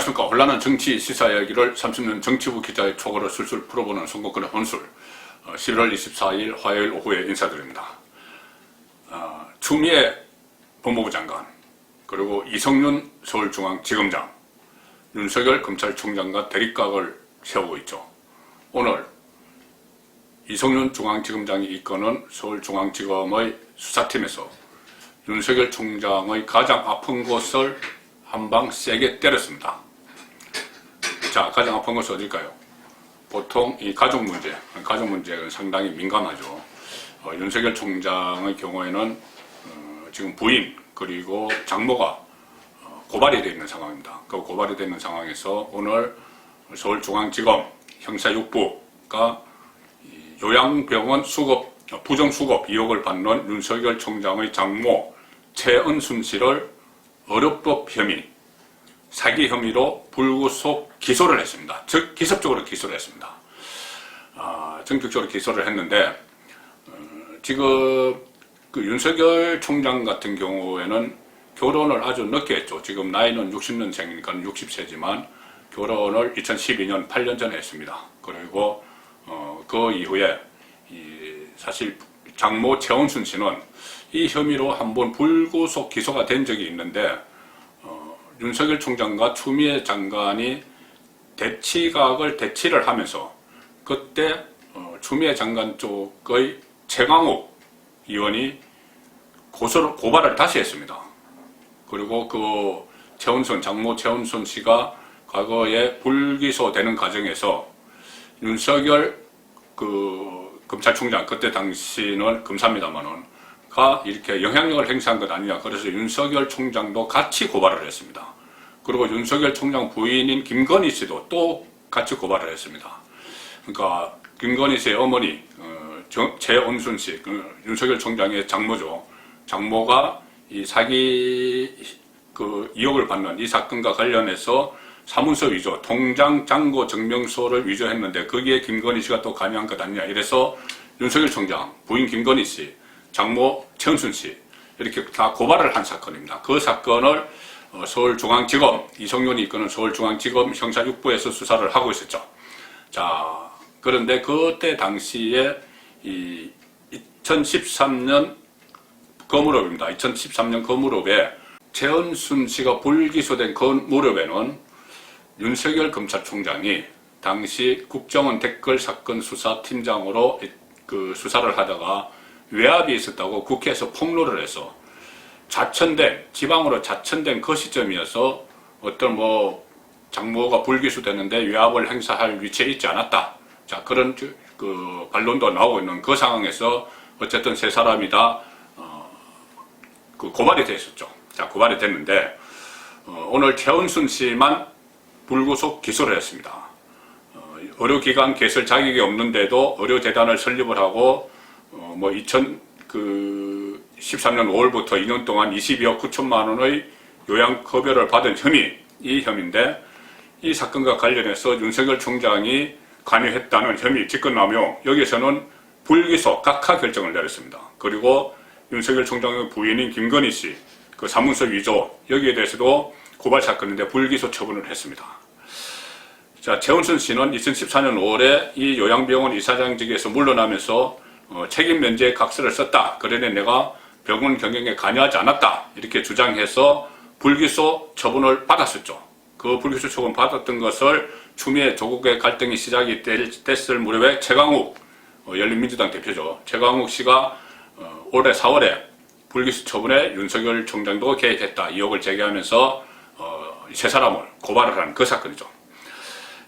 안녕하십니까. 혼란한 정치 시사 이야기를 30년 정치부 기자의 촉으로 술술 풀어보는 송건근의 혼술. 11월 24일 화요일 오후에 인사드립니다. 추미애 법무부 장관, 그리고 이성윤 서울중앙지검장, 윤석열 검찰총장과 대립각을 세우고 있죠. 오늘 이성윤 중앙지검장이 이끄는 서울중앙지검의 수사팀에서 윤석열 총장의 가장 아픈 곳을 한 방 세게 때렸습니다. 자, 가장 아픈 것은 어딜까요? 보통 이 가족 문제는 상당히 민감하죠. 윤석열 총장의 경우에는 지금 부인 그리고 장모가 고발이 되어 있는 상황입니다. 그 고발이 되어 있는 상황에서 오늘 서울중앙지검 형사 6부가 요양병원 부정수급 의혹을 받는 윤석열 총장의 장모 최은순 씨를 의료법 혐의, 사기 혐의로 불구속 기소를 했습니다. 즉 기습적으로 기소를 했습니다. 전격적으로 기소를 했는데 지금 그 윤석열 총장 같은 경우에는 결혼을 아주 늦게 했죠. 지금 나이는 60년생이니까 60세지만 결혼을 2012년 8년 전에 했습니다. 그리고 그 이후에 사실 장모 최은순 씨는 이 혐의로 한번 불구속 기소가 된 적이 있는데 윤석열 총장과 추미애 장관이 대치를 하면서 그때 추미애 장관 쪽의 최강욱 의원이 고발을 다시 했습니다. 그리고 그 장모 최은순 씨가 과거에 불기소되는 과정에서 윤석열 검찰총장, 그때 당시는 검사입니다만은 이렇게 영향력을 행사한 것 아니냐. 그래서 윤석열 총장도 같이 고발을 했습니다. 그리고 윤석열 총장 부인인 김건희 씨도 또 같이 고발을 했습니다. 그러니까 김건희 씨의 어머니 최은순 씨, 윤석열 총장의 장모죠. 장모가 이 사기 의혹을 받는 이 사건과 관련해서 사문서 위조, 통장 잔고 증명서를 위조했는데 거기에 김건희 씨가 또 관여한 것 아니냐. 이래서 윤석열 총장, 부인 김건희 씨, 장모 최은순 씨 이렇게 다 고발을 한 사건입니다. 그 사건을 서울중앙지검, 이성윤이 이끄는 서울중앙지검 형사 6부에서 수사를 하고 있었죠. 자, 그런데 그때 당시에 2013년 거무렵입니다. 2013년 거무렵에 최은순 씨가 불기소된 그 무렵에는 윤석열 검찰총장이 당시 국정원 댓글 사건 수사팀장으로 그 수사를 하다가 외압이 있었다고 국회에서 폭로를 해서 지방으로 자천된 그 시점이어서 어떤 장모가 불기소되는데 외압을 행사할 위치에 있지 않았다. 자, 그런 그 반론도 나오고 있는 그 상황에서 어쨌든 세 사람이 다 고발이 됐었죠. 자, 고발이 됐는데 오늘 최은순 씨만 불구속 기소를 했습니다. 의료기관 개설 자격이 없는데도 의료재단을 설립을 하고 2013년 5월부터 2년 동안 22억 9천만 원의 요양급여를 받은 혐의, 이 혐의인데 이 사건과 관련해서 윤석열 총장이 관여했다는 혐의, 직권남용, 여기서는 불기소, 각하 결정을 내렸습니다. 그리고 윤석열 총장의 부인인 김건희 씨, 그 사문서 위조, 여기에 대해서도 고발 사건인데 불기소 처분을 했습니다. 자, 최은순 씨는 2014년 5월에 이 요양병원 이사장직에서 물러나면서 책임 면제 각서를 썼다. 그러니 내가 병원 경영에 관여하지 않았다. 이렇게 주장해서 불기소 처분을 받았었죠. 그 불기소 처분 받았던 것을 추미애 조국의 갈등이 시작이 됐을 무렵에 최강욱, 열린민주당 대표죠. 최강욱 씨가 올해 4월에 불기소 처분에 윤석열 총장도 개입했다. 의혹을 제기하면서 세 사람을 고발을 한 그 사건이죠.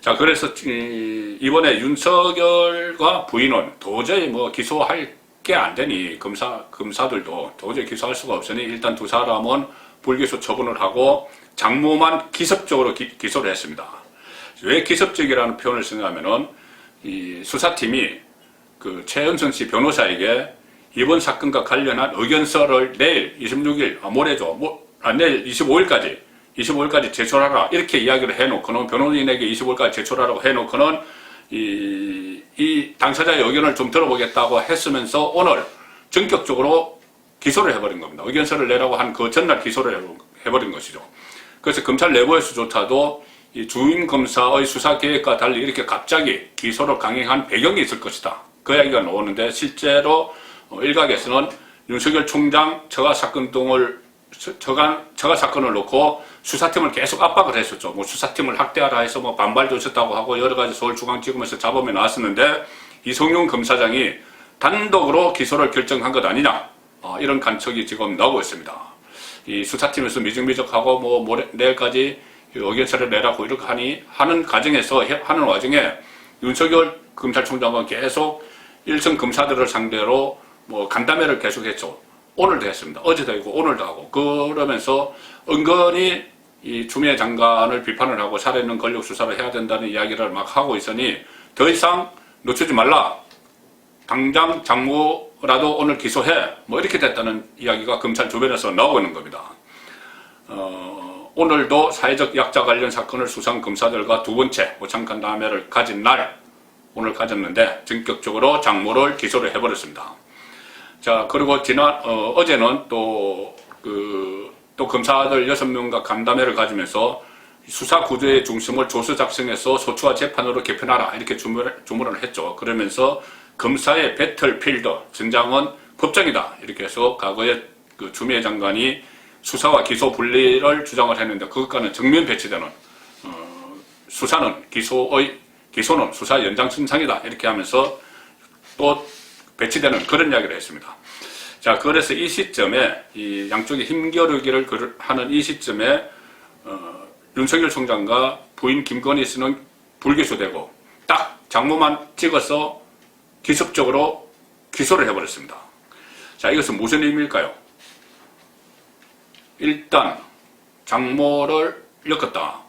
자, 그래서 이번에 윤석열과 부인은 도저히 기소할 게 안 되니 검사들도 도저히 기소할 수가 없으니 일단 두 사람은 불기소 처분을 하고 장모만 기습적으로 기소를 했습니다. 왜 기습적이라는 표현을 쓰냐면은 이 수사팀이 그 최은순 씨 변호사에게 이번 사건과 관련한 의견서를 내일 26일, 모레죠. 내일 25일까지 제출하라. 이렇게 이야기를 해놓고는 변호인에게 25일까지 제출하라고 해놓고는 이 당사자의 의견을 좀 들어보겠다고 했으면서 오늘 전격적으로 기소를 해버린 겁니다. 의견서를 내라고 한 그 전날 기소를 해버린 것이죠. 그래서 검찰 내부에서조차도 이 주임 검사의 수사 계획과 달리 이렇게 갑자기 기소를 강행한 배경이 있을 것이다. 그 이야기가 나오는데 실제로 일각에서는 윤석열 총장 처가 사건 등을 처가 사건을 놓고 수사팀을 계속 압박을 했었죠. 뭐 수사팀을 학대하라 해서 뭐 반발도 있었다고 하고 여러 가지 서울중앙지검에서 잡음이 나왔었는데 이성윤 검사장이 단독으로 기소를 결정한 것 아니냐, 이런 관측이 지금 나오고 있습니다. 이 수사팀에서 미적미적하고 뭐 내일까지 의견서를 내라고 이렇게 하는 와중에 윤석열 검찰총장은 계속 일선 검사들을 상대로 뭐 간담회를 계속했죠. 오늘도 했습니다. 어제도 했고 오늘도 하고 그러면서 은근히 이 추미애 장관을 비판을 하고 살아있는 권력 수사를 해야 된다는 이야기를 막 하고 있으니 더 이상 놓치지 말라. 당장 장모라도 오늘 기소해. 뭐 이렇게 됐다는 이야기가 검찰 주변에서 나오고 있는 겁니다. 오늘도 사회적 약자 관련 사건을 수사한 검사들과 두 번째 오찬간담회를 가진 날 오늘 가졌는데 전격적으로 장모를 기소를 해버렸습니다. 자, 그리고 어제는 또 검사들 6명과 간담회를 가지면서 수사 구조의 중심을 조서 작성해서 소추와 재판으로 개편하라 이렇게 주문을 했죠. 그러면서 검사의 배틀필드 전장은 법정이다 이렇게 해서 과거에 그 추미애 장관이 수사와 기소 분리를 주장을 했는데 그것과는 정면 배치되는 기소는 수사 연장선상이다 이렇게 하면서 또 배치되는 그런 이야기를 했습니다. 자, 그래서 이 시점에 이 양쪽이 힘겨루기를 하는 이 시점에 윤석열 총장과 부인 김건희 씨는 불기소되고 딱 장모만 찍어서 기습적으로 기소를 해버렸습니다. 자, 이것은 무슨 의미일까요? 일단 장모를 엮었다.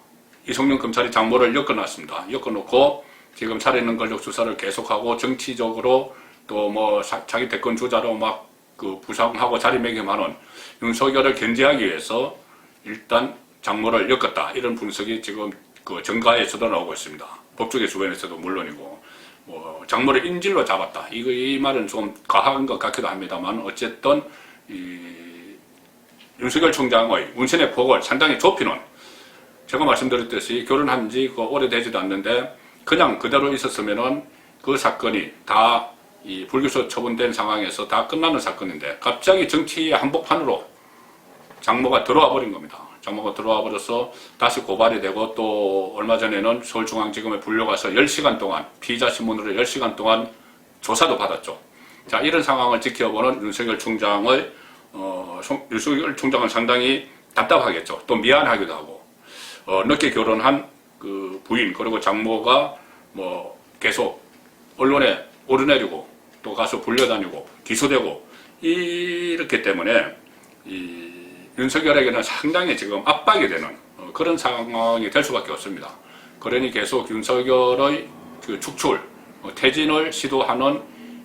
이성윤 검찰이 장모를 엮어놨습니다. 엮어놓고 지금 살아있는 권력 수사를 계속하고 정치적으로 또 뭐 자기 대권 주자로 막 그 부상하고 자리매김하는 윤석열을 견제하기 위해서 일단 장모를 엮었다. 이런 분석이 지금 그 정가에서도 나오고 있습니다. 법조계 주변에서도 물론이고 뭐 장모를 인질로 잡았다. 이 말은 좀 과한 것 같기도 합니다만 어쨌든 윤석열 총장의 운신의 폭을 상당히 좁히는, 제가 말씀드렸듯이 결혼한 지 오래되지도 않는데 그냥 그대로 있었으면은 그 사건이 다 이 불기소 처분된 상황에서 다 끝나는 사건인데 갑자기 정치의 한복판으로 장모가 들어와 버린 겁니다. 장모가 들어와 버려서 다시 고발이 되고 또 얼마 전에는 서울중앙지검에 불려가서 10시간 동안 피의자 신문으로 10시간 동안 조사도 받았죠. 자, 이런 상황을 지켜보는 윤석열 총장은 상당히 답답하겠죠. 또 미안하기도 하고 늦게 결혼한 그 부인 그리고 장모가 뭐 계속 언론에 오르내리고 또 가서 불려다니고 기소되고 이렇기 때문에 이 윤석열에게는 상당히 지금 압박이 되는 그런 상황이 될 수밖에 없습니다. 그러니 계속 윤석열의 그 축출, 퇴진을 시도하는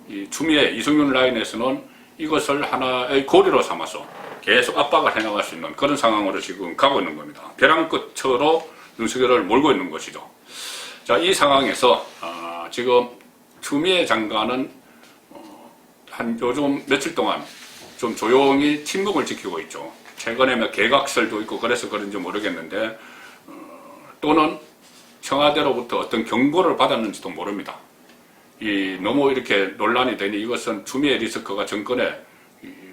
이 추미애 이성윤 라인에서는 이것을 하나의 고리로 삼아서 계속 압박을 해나갈 수 있는 그런 상황으로 지금 가고 있는 겁니다. 벼랑 끝으로 윤석열을 몰고 있는 것이죠. 자, 이 상황에서 지금 추미애 장관은 요즘 며칠 동안 좀 조용히 침묵을 지키고 있죠. 최근에 뭐 개각설도 있고 그래서 그런지 모르겠는데 또는 청와대로부터 어떤 경고를 받았는지도 모릅니다. 너무 이렇게 논란이 되니 이것은 추미애 리스크가 정권에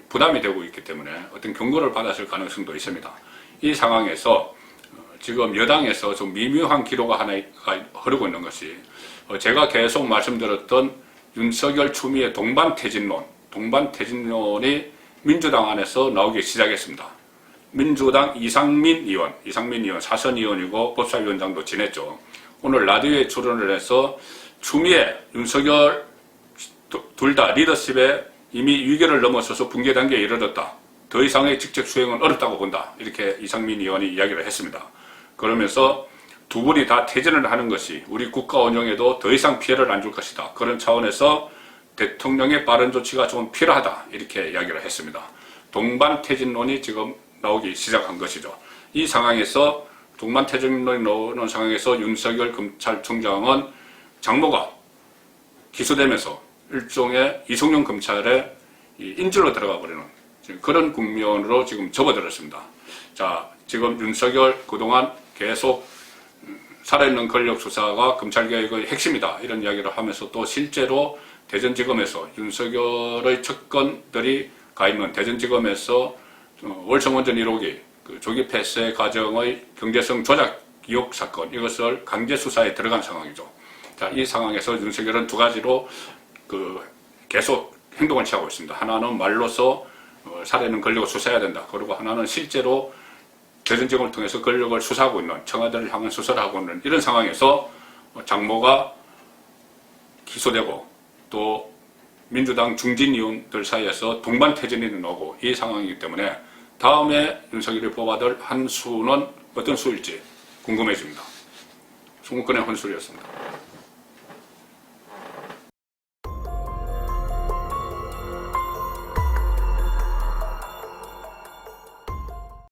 부담이 되고 있기 때문에 어떤 경고를 받았을 가능성도 있습니다. 이 상황에서 지금 여당에서 좀 미묘한 기로가 하나가 흐르고 있는 것이 제가 계속 말씀드렸던 윤석열 추미애 동반퇴진론이 민주당 안에서 나오기 시작했습니다. 민주당 이상민 의원 사선 의원이고 법사위원장도 지냈죠. 오늘 라디오에 출연을 해서 추미애, 윤석열 둘 다 리더십에 이미 위기를 넘어서서 붕괴 단계에 이르렀다. 더 이상의 직책 수행은 어렵다고 본다. 이렇게 이상민 의원이 이야기를 했습니다. 그러면서 두 분이 다 퇴진을 하는 것이 우리 국가 운영에도 더 이상 피해를 안 줄 것이다. 그런 차원에서 대통령의 빠른 조치가 좀 필요하다. 이렇게 이야기를 했습니다. 동반퇴진론이 지금 나오기 시작한 것이죠. 이 상황에서 동반퇴진론이 나오는 상황에서 윤석열 검찰총장은 장모가 기소되면서 일종의 이성윤 검찰의 인질로 들어가 버리는 그런 국면으로 지금 접어들었습니다. 자, 지금 윤석열 그동안 계속 살아있는 권력 수사가 검찰개혁의 핵심이다 이런 이야기를 하면서 또 실제로 대전지검에서 윤석열의 측근들이 가 있는 대전지검에서 월성원전 1호기 조기 폐쇄 과정의 경제성 조작 의혹 사건 이것을 강제 수사에 들어간 상황이죠. 자, 이 상황에서 윤석열은 두 가지로 계속 행동을 취하고 있습니다. 하나는 말로서 살아있는 권력을 수사해야 된다. 그리고 하나는 실제로 대전지검을 통해서 권력을 수사하고 있는 청와대를 향한 수사를 하고 있는 이런 상황에서 장모가 기소되고 또 민주당 중진 의원들 사이에서 동반태진이 나오고 이 상황이기 때문에 다음에 윤석열이 뽑아들 한 수는 어떤 수일지 궁금해집니다. 송국근의 혼술이었습니다.